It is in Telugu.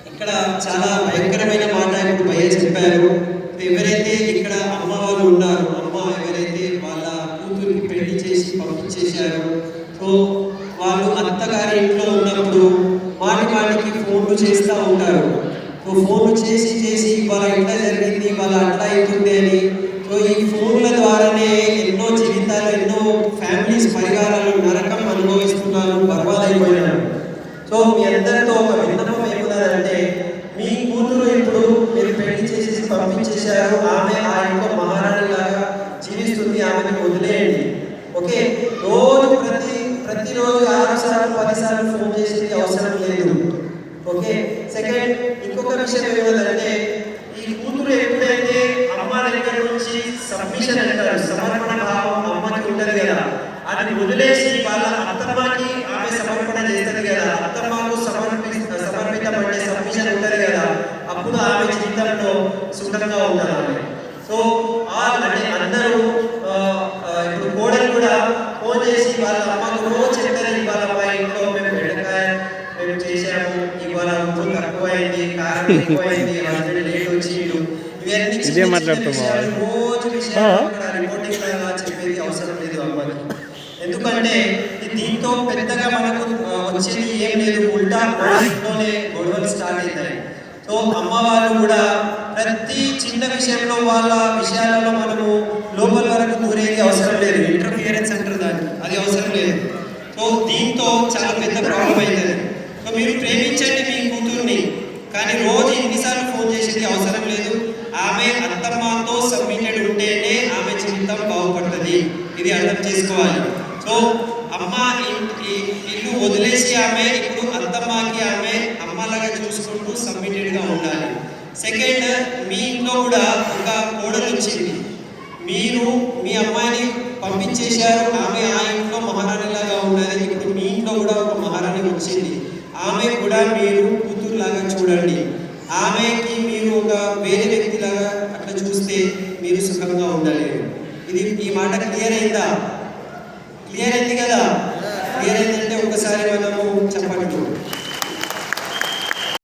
ఇక్కడ చాలా భయంకరమైన మాట ఇప్పుడు భయ్య చెప్పారు. ఎవరైతే ఇక్కడ అమ్మ వాళ్ళు ఉన్నారు, అమ్మ ఎవరైతే వాళ్ళ కూతురికి పెళ్లి చేసి పంపించేశారు, సో వాళ్ళు అత్తగారి ఇంట్లో ఉన్నప్పుడు వాటికి ఫోన్లు చేస్తూ ఉంటారు. సో ఫోన్లు చేసి వాళ్ళ ఇట్లా జరిగింది, వాళ్ళ అట్లా అవుతుంది అని. సో ఈ ఫోన్ల ద్వారానే ఎన్నో జీవితాలు, ఎన్నో ఫ్యామిలీస్ పరివారాలు నరకం అనుభవిస్తున్నారు, బర్బాదైపోయినారు. సో మీ అందరితో ఒక విన్నపం ఏమున్నదంటే, మీ కూతురు ఇప్పుడు మీరు పెళ్లి చేసేసి పంపించేశారు, ఆమె ఆ ఇంట్లో మహారాణి లాగా జీవిస్తుంది, ఆమెను వదిలేయండి. ఓకే, రోజు ప్రతిరోజు 6 సార్లు 10 సార్లు ఫోన్ చేసేది అవసరం లేదు. ఓకే, సెకండ్ ఇంకొక విషయం ఏమిటంటే, ఈ కూతురు ఎప్పుడైతే అమ్మ దగ్గర నుంచి సబ్మిషన్ అంటారు, సమర్పణ భావం అమ్మకి ఉంటుంది కదా, అది వదిలేసి వాళ్ళ అత్తమ్మకి ఆమె సమర్పణ చేస్తుంది కదా, అత్తమ్మకు సమర్పితపడే సబ్మిషన్ ఉంటుంది కదా, అప్పుడు ఆమె జీవితంలో సుఖంగా ఉంటారు ఆమె. సో అంటే అందరూ ఇప్పుడు కోడలు కూడా ఫోన్ చేసి వాళ్ళ అమ్మకు రోజు చెప్తారు, ఇవాళ మా ఇంట్లో మేము బెండకాయ మేము చేసాము, ఇవాళ ఉప్పు తక్కువైంది, కారం ఎక్కువైంది, హస్బెండ్ లేట్ వచ్చిండు, ఇవన్నీ రోజు విషయాలు రిపోర్టింగ్ లాగా చెప్పేది అవసరం లేదు అమ్మకి. ఎందుకంటే దీంతో పెద్దగా మనకు వచ్చేది ఏం లేదు, ఉల్టా ఇంట్లోనే గొడవలు స్టార్ట్ అవుతాయి. సో అమ్మ వాళ్ళు కూడా ప్రతి చిన్న విషయంలో వాళ్ళ విషయాలలో మనము లోపల వరకు దూరేది అవసరం లేదు, ఇంటర్ఫియరెన్స్ అంటారు దాన్ని, అది అవసరం లేదు. సో దీంతో చాలా పెద్ద ప్రాబ్లం అవుతుంది. సో మీరు ప్రేమించండి మీ కూతుర్ని, కానీ రోజు ఎన్నిసార్లు ఫోన్ చేసేది అవసరం లేదు. ఆమె అత్తమ్మతో సబ్మిటెడ్ ఉంటేనే ఆమె జీవితం బాగుపడుతుంది, ఇది అర్థం చేసుకోవాలి. సో అమ్మ ఇల్లు వదిలేసి ఆమె ఇప్పుడు అత్తమ్మకి ఆమె అమ్మలాగా చూసుకుంటూ సబ్మిటెడ్గా ఉండాలి. సెకండ్, మీ ఇంట్లో కూడా ఒక కోడలు వచ్చింది, మీరు మీ అమ్మాయిని పంపించేశారు, ఆమె ఆ ఇంట్లో మహారాణిలాగా ఉన్నది, ఇప్పుడు మీ ఇంట్లో కూడా ఒక మహారాణి వచ్చింది, ఆమె కూడా మీరు కూతురులాగా చూడండి. ఆమెకి మీరు ఒక వేరే వ్యక్తిలాగా అట్లా చూస్తే మీరు సుఖంగా ఉండలేరు. ఈ మాట క్లియర్ అయిందా? క్లియర్ అయింది కదా? క్లియర్ అయిందంటే ఒకసారి మనము చెప్పండి.